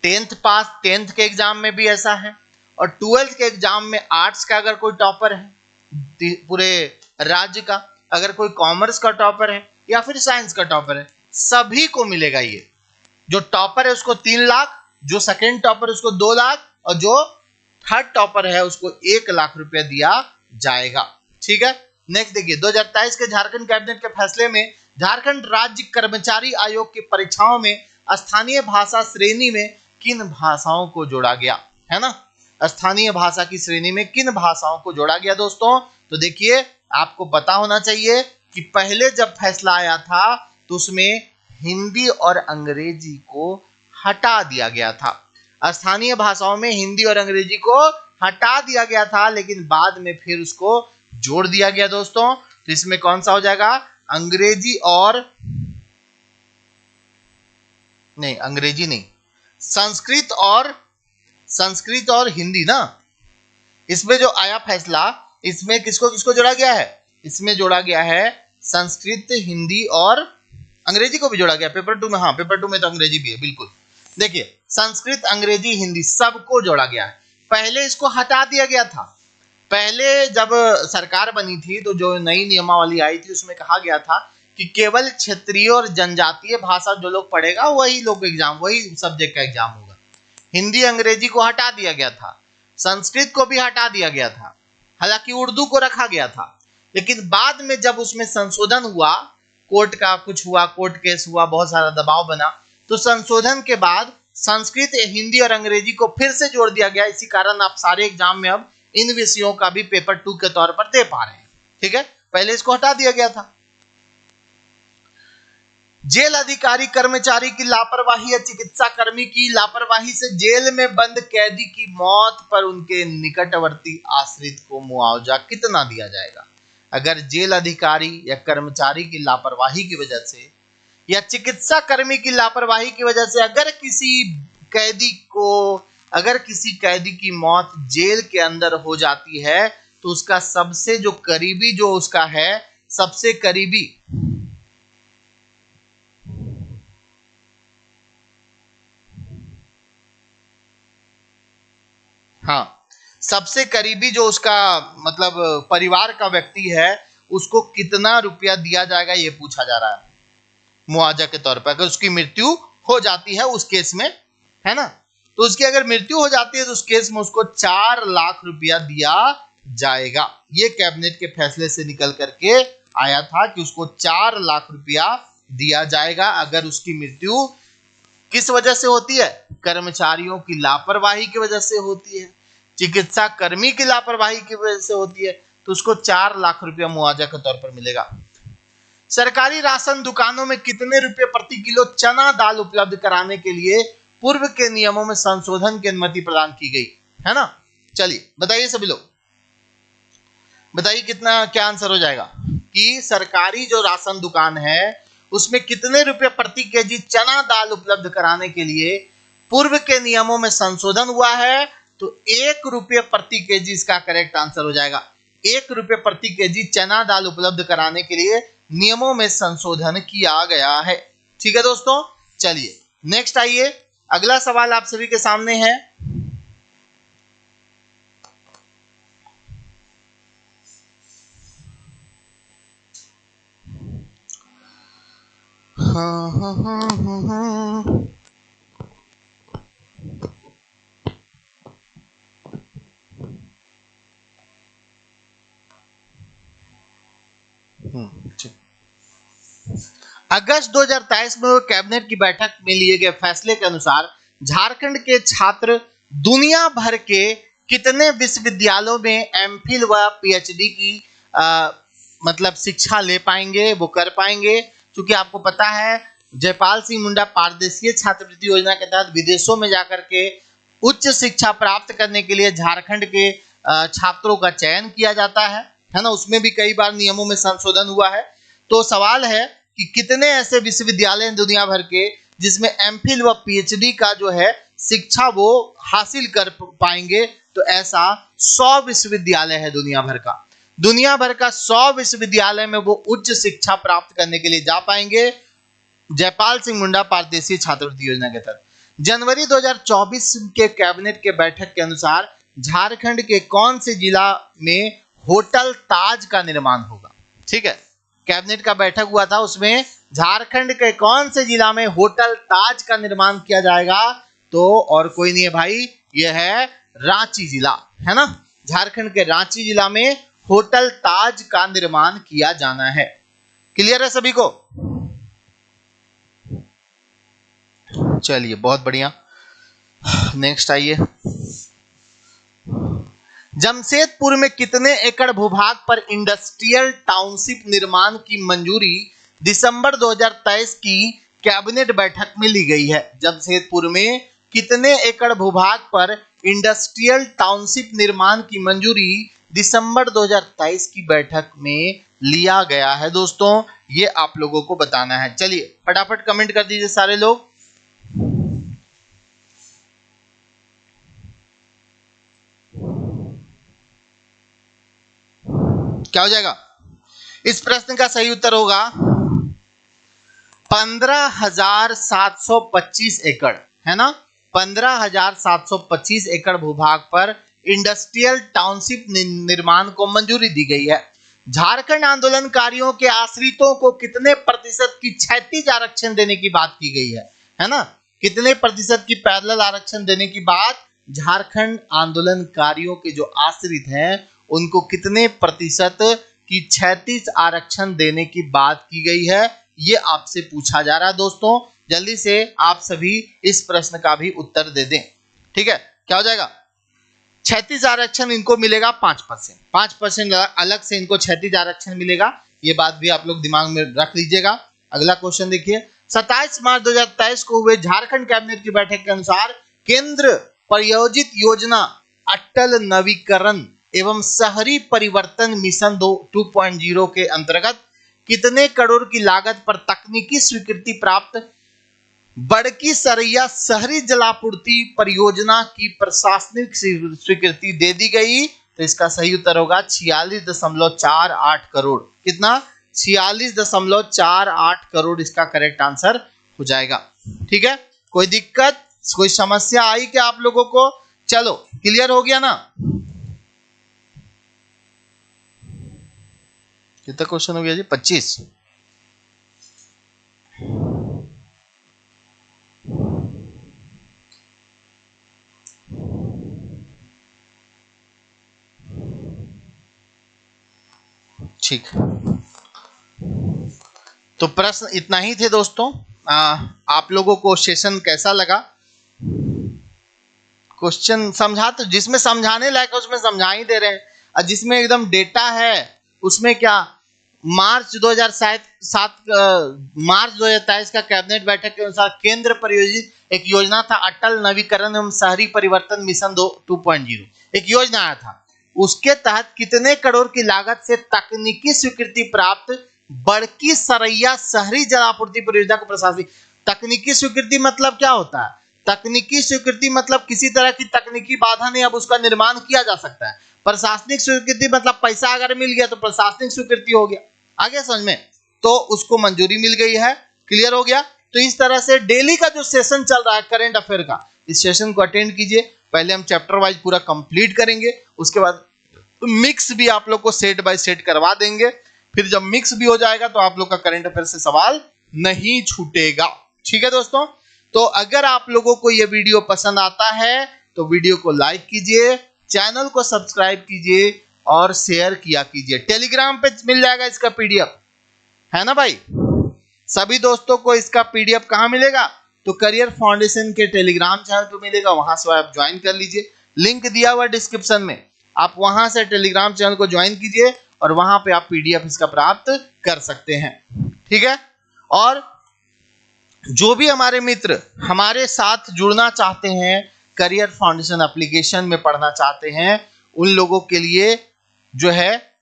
10th पास, 10th के एग्जाम में भी ऐसा है। और 12th के एग्जाम में आर्ट्स का अगर कोई टॉपर है पूरे राज्य का, अगर कोई कॉमर्स का टॉपर है या फिर साइंस का टॉपर है, सभी को मिलेगा ये। जो टॉपर है उसको 3 लाख, जो सेकेंड टॉपर है उसको 2 लाख, और जो थर्ड टॉपर है उसको 1 लाख रुपया दिया जाएगा। ठीक है, नेक्स्ट देखिए, 2023 के झारखंड कैबिनेट के फैसले में झारखंड राज्य कर्मचारी आयोग की परीक्षाओं में स्थानीय भाषा श्रेणी में किन भाषाओं को जोड़ा गया, है ना। स्थानीय भाषा की श्रेणी में किन भाषाओं को जोड़ा गया दोस्तों? तो देखिए, आपको पता होना चाहिए कि पहले जब फैसला आया था तो उसमें हिंदी और अंग्रेजी को हटा दिया गया था। स्थानीय भाषाओं में हिंदी और अंग्रेजी को हटा दिया गया था, लेकिन बाद में फिर उसको जोड़ दिया गया दोस्तों। तो इसमें कौन सा हो जाएगा? अंग्रेजी और नहीं, अंग्रेजी नहीं, संस्कृत और हिंदी ना। इसमें जो आया फैसला, इसमें किसको किसको जोड़ा गया है? इसमें जोड़ा गया है संस्कृत, हिंदी और अंग्रेजी को भी जोड़ा गया। पेपर 2 में, हाँ पेपर 2 में तो अंग्रेजी भी है, बिल्कुल। देखिए, संस्कृत, अंग्रेजी, हिंदी सबको जोड़ा गया है। पहले इसको हटा दिया गया था। पहले जब सरकार बनी थी तो जो नई नियमावली आई थी उसमें कहा गया था कि केवल क्षेत्रीय और जनजातीय भाषा जो लोग पढ़ेगा वही लोग एग्जाम, वही सब्जेक्ट का एग्जाम होगा। हिंदी अंग्रेजी को हटा दिया गया था, संस्कृत को भी हटा दिया गया था, हालांकि उर्दू को रखा गया था। लेकिन बाद में जब उसमें संशोधन हुआ, कोर्ट का कुछ हुआ, कोर्ट केस हुआ, बहुत सारा दबाव बना, तो संशोधन के बाद संस्कृत, हिंदी और अंग्रेजी को फिर से जोड़ दिया गया। इसी कारण आप सारे एग्जाम में अब इन विषयों का भी पेपर 2 के तौर पर दे पा रहे हैं। ठीक है, पहले इसको हटा दिया गया था। जेल अधिकारी कर्मचारी की लापरवाही या चिकित्सा कर्मी की लापरवाही से जेल में बंद कैदी की मौत पर उनके निकटवर्ती आश्रित को मुआवजा कितना दिया जाएगा? अगर जेल अधिकारी या कर्मचारी की लापरवाही की वजह से या चिकित्सा कर्मी की लापरवाही की वजह से अगर किसी कैदी की मौत जेल के अंदर हो जाती है तो उसका सबसे जो करीबी, जो उसका है सबसे करीबी, हाँ, सबसे करीबी जो उसका मतलब परिवार का व्यक्ति है उसको कितना रुपया दिया जाएगा ये पूछा जा रहा है मुआवजा के तौर पर। अगर उसकी मृत्यु हो जाती है उस केस में, है ना, तो उसकी अगर मृत्यु हो जाती है तो उस केस में उसको 4 लाख रुपया दिया जाएगा। ये कैबिनेट के फैसले से निकल करके आया था कि उसको 4 लाख रुपया दिया जाएगा अगर उसकी मृत्यु किस वजह से होती है? कर्मचारियों की लापरवाही की वजह से होती है, चिकित्सा कर्मी की लापरवाही की वजह से होती है, तो उसको 4 लाख रुपया मुआवजा के तौर पर मिलेगा। सरकारी राशन दुकानों में कितने रुपए प्रति किलो चना दाल उपलब्ध कराने के लिए पूर्व के नियमों में संशोधन की अनुमति प्रदान की गई, है ना? चलिए बताइए सभी लोग, बताइए कितना, क्या आंसर हो जाएगा कि सरकारी जो राशन दुकान है उसमें कितने रुपए प्रति केजी चना दाल उपलब्ध कराने के लिए पूर्व के नियमों में संशोधन हुआ है? तो 1 रुपये प्रति केजी इसका करेक्ट आंसर हो जाएगा। 1 रुपये प्रति केजी चना दाल उपलब्ध कराने के लिए नियमों में संशोधन किया गया है। ठीक है दोस्तों, चलिए नेक्स्ट आइए, अगला सवाल आप सभी के सामने है। अगस्त 2023 में कैबिनेट की बैठक में लिए गए फैसले के अनुसार झारखंड के छात्र दुनिया भर के कितने विश्वविद्यालयों में एमफिल व पीएचडी की मतलब शिक्षा ले पाएंगे, वो कर पाएंगे? क्योंकि आपको पता है जयपाल सिंह मुंडा पारदेशीय छात्रवृत्ति योजना के तहत विदेशों में जाकर के उच्च शिक्षा प्राप्त करने के लिए झारखंड के छात्रों का चयन किया जाता है। है ना, उसमें भी कई बार नियमों में संशोधन हुआ है। तो सवाल है कि कितने ऐसे विश्वविद्यालय हैं दुनिया भर के जिसमें एमफिल व पीएचडी का जो है शिक्षा वो हासिल कर पाएंगे? तो ऐसा 100 विश्वविद्यालय है दुनिया भर का। दुनिया भर का 100 विश्वविद्यालय में वो उच्च शिक्षा प्राप्त करने के लिए जा पाएंगे जयपाल सिंह मुंडा पारदेशीय छात्रवृत्ति योजना के तहत। जनवरी 2024 के कैबिनेट के बैठक के अनुसार झारखंड के कौन से जिला में होटल ताज का निर्माण होगा? ठीक है, कैबिनेट का बैठक हुआ था, उसमें झारखंड के कौन से जिला में होटल ताज का निर्माण किया जाएगा? तो और कोई नहीं है भाई, यह है रांची जिला, है ना। झारखंड के रांची जिला में होटल ताज का निर्माण किया जाना है। क्लियर है सभी को? चलिए बहुत बढ़िया, नेक्स्ट आइए। जमशेदपुर में कितने एकड़ भूभाग पर इंडस्ट्रियल टाउनशिप निर्माण की मंजूरी दिसंबर 2023 की कैबिनेट बैठक में ली गई है? जमशेदपुर में कितने एकड़ भूभाग पर इंडस्ट्रियल टाउनशिप निर्माण की मंजूरी दिसंबर 2023 की बैठक में लिया गया है दोस्तों? ये आप लोगों को बताना है। चलिए फटाफट कमेंट कर दीजिए सारे लोग। क्या हो जाएगा? इस प्रश्न का सही उत्तर होगा 15,725 एकड़, है ना। 15,725 एकड़ भूभाग पर इंडस्ट्रियल टाउनशिप निर्माण को मंजूरी दी गई है। झारखंड आंदोलनकारियों के आश्रितों को कितने प्रतिशत की क्षैतिज आरक्षण देने की बात की गई है ना। कितने प्रतिशत की पैरेलल आरक्षण देने की बात झारखंड आंदोलनकारियों के जो आश्रित हैं उनको कितने प्रतिशत की क्षैतिज आरक्षण देने की बात की गई है, ये आपसे पूछा जा रहा है दोस्तों। जल्दी से आप सभी इस प्रश्न का भी उत्तर दे दें। ठीक है, क्या हो जाएगा? क्षैतिज आरक्षण इनको मिलेगा 5%। 5% अलग से इनको क्षैतिज आरक्षण मिलेगा, ये बात भी आप लोग दिमाग में रख लीजिएगा। अगला क्वेश्चन देखिए, 27 मार्च 2023 को हुए झारखंड कैबिनेट की बैठक के अनुसार केंद्र प्रायोजित योजना अटल नवीकरण एवं शहरी परिवर्तन मिशन 2.0 के अंतर्गत कितने करोड़ की लागत पर तकनीकी स्वीकृति प्राप्त बड़की सरैया शहरी जलापूर्ति परियोजना की प्रशासनिक स्वीकृति दे दी गई? तो इसका सही उत्तर होगा 46.48 करोड़। कितना? 46.48 करोड़ इसका करेक्ट आंसर हो जाएगा। ठीक है, कोई दिक्कत, कोई समस्या आई क्या आप लोगों को? चलो क्लियर हो गया ना? कितना क्वेश्चन हो गया जी? 25। ठीक, तो प्रश्न इतना ही थे दोस्तों। आप लोगों को सेशन कैसा लगा? क्वेश्चन समझा, तो जिसमें समझाने लायक है उसमें समझा ही दे रहे हैं, और जिसमें एकदम डेटा है उसमें क्या मार्च 2023 का कैबिनेट बैठक के अनुसार केंद्र प्रायोजित एक योजना था अटल नवीकरण एवं शहरी परिवर्तन मिशन 2.0, एक योजना आया था। उसके तहत कितने करोड़ की लागत से तकनीकी स्वीकृति प्राप्त बड़की सरैया शहरी जलापूर्ति परियोजना को प्रशासनिक। तकनीकी स्वीकृति मतलब क्या होता है? तकनीकी स्वीकृति मतलब किसी तरह की तकनीकी बाधा नहीं, अब उसका निर्माण किया जा सकता है। प्रशासनिक स्वीकृति मतलब पैसा अगर मिल गया तो प्रशासनिक स्वीकृति हो गया। आगे समझ में? तो उसको मंजूरी मिल गई है। क्लियर हो गया? तो इस तरह से डेली का जो सेशन चल रहा है करंट अफेयर का, इस सेशन को अटेंड कीजिए। पहले हम चैप्टर वाइज पूरा कंप्लीट करेंगे, उसके बाद मिक्स भी आप लोग को सेट बाय सेट करवा देंगे। फिर जब मिक्स भी हो जाएगा तो आप लोग का करंट अफेयर से सवाल नहीं छूटेगा। ठीक है दोस्तों, तो अगर आप लोगों को यह वीडियो पसंद आता है तो वीडियो को लाइक कीजिए, चैनल को सब्सक्राइब कीजिए और शेयर किया कीजिए। टेलीग्राम पे मिल जाएगा इसका पीडीएफ, है ना भाई। सभी दोस्तों को इसका पीडीएफ कहां मिलेगा? तो करियर फाउंडेशन के टेलीग्राम चैनल पे मिलेगा, वहां से आप ज्वाइन कर लीजिए। लिंक दिया हुआ डिस्क्रिप्शन में, आप वहां से टेलीग्राम चैनल को ज्वाइन कीजिए और वहां पे आप पीडीएफ इसका प्राप्त कर सकते हैं। ठीक है, और जो भी हमारे मित्र हमारे साथ जुड़ना चाहते हैं, करियर फाउंडेशन एप्लीकेशन में पढ़ना चाहते हैं, उन लोगों के लिए जो है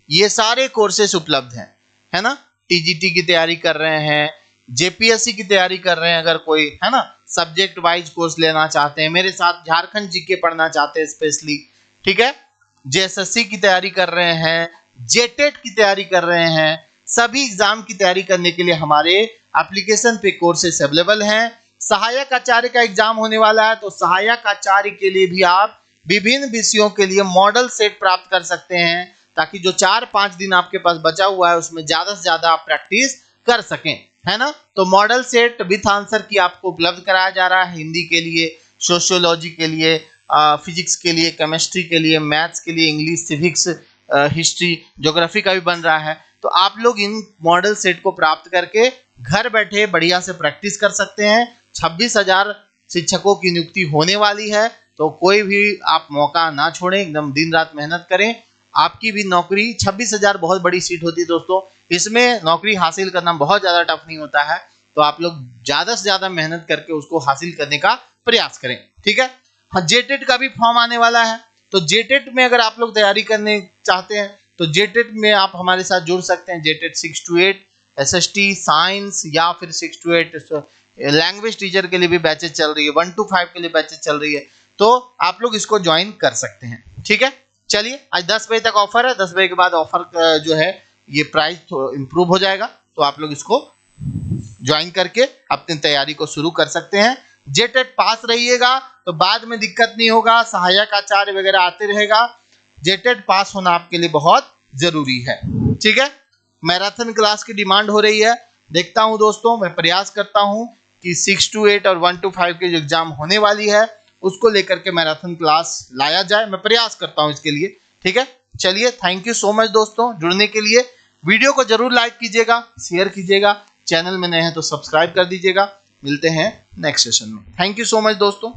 ये सारे कोर्सेस उपलब्ध हैं, है ना। टीजीटी की तैयारी कर रहे हैं, जेपीएससी की तैयारी कर रहे हैं, अगर कोई है ना सब्जेक्ट वाइज कोर्स लेना चाहते हैं, मेरे साथ झारखंड जीके पढ़ना चाहते हैं स्पेशली, ठीक है, जेएसएससी की तैयारी कर रहे हैं, जेटेट की तैयारी कर रहे हैं, सभी एग्जाम की तैयारी करने के लिए हमारे एप्लीकेशन पे कोर्सेस अवेलेबल हैं। सहायक आचार्य का एग्जाम होने वाला है, तो सहायक आचार्य के लिए भी आप विभिन्न विषयों के लिए मॉडल सेट प्राप्त कर सकते हैं, ताकि जो 4-5 दिन आपके पास बचा हुआ है उसमें ज्यादा से ज्यादा आप प्रैक्टिस कर सकें, है ना। तो मॉडल सेट विथ आंसर की आपको उपलब्ध कराया जा रहा है, हिंदी के लिए, सोशियोलॉजी के लिए, फिजिक्स के लिए, केमिस्ट्री के लिए, मैथ्स के लिए, इंग्लिश, सिविक्स, हिस्ट्री, ज्योग्राफी का भी बन रहा है। तो आप लोग इन मॉडल सेट को प्राप्त करके घर बैठे बढ़िया से प्रैक्टिस कर सकते हैं। 26,000 शिक्षकों की नियुक्ति होने वाली है, तो कोई भी आप मौका ना छोड़ें, एकदम दिन रात मेहनत करें। आपकी भी नौकरी, 26,000 बहुत बड़ी सीट होती है दोस्तों, इसमें नौकरी हासिल करना बहुत ज़्यादा टफ नहीं होता है, तो आप लोग ज़्यादा से ज़्यादा मेहनत करके उसको हासिल करने का प्रयास करें, ठीक है। हाँ, जेटेट का भी फॉर्म आने वाला है, तो जेटेट में अगर आप लोग तैयारी करने चाहते हैं तो जेटेट में आप हमारे साथ जुड़ सकते हैं। जेटेट 6 to 8 एसएसटी साइंस या फिर 6 to 8 लैंग्वेज टीचर के लिए भी बैचेज चल रही है, 1 to 5 के लिए बैचेज चल रही है, तो आप लोग इसको ज्वाइन कर सकते हैं, ठीक है। चलिए, आज 10 बजे तक ऑफर है, 10 बजे के बाद ऑफर जो है ये प्राइस इंप्रूव हो जाएगा, तो आप लोग इसको ज्वाइन करके अपनी तैयारी को शुरू कर सकते हैं। जेटेट पास रहिएगा तो बाद में दिक्कत नहीं होगा, सहायक आचार्य वगैरह आते रहेगा। जेटेट पास होना आपके लिए बहुत जरूरी है, ठीक है। मैराथन क्लास की डिमांड हो रही है, देखता हूं दोस्तों, मैं प्रयास करता हूं कि 6 to 8 और 1 to 5 के जो एग्जाम होने वाली है उसको लेकर के मैराथन क्लास लाया जाए, मैं प्रयास करता हूं इसके लिए, ठीक है। चलिए, थैंक यू सो मच दोस्तों जुड़ने के लिए। वीडियो को जरूर लाइक कीजिएगा, शेयर कीजिएगा, चैनल में नए हैं तो सब्सक्राइब कर दीजिएगा। मिलते हैं नेक्स्ट सेशन में। थैंक यू सो मच दोस्तों।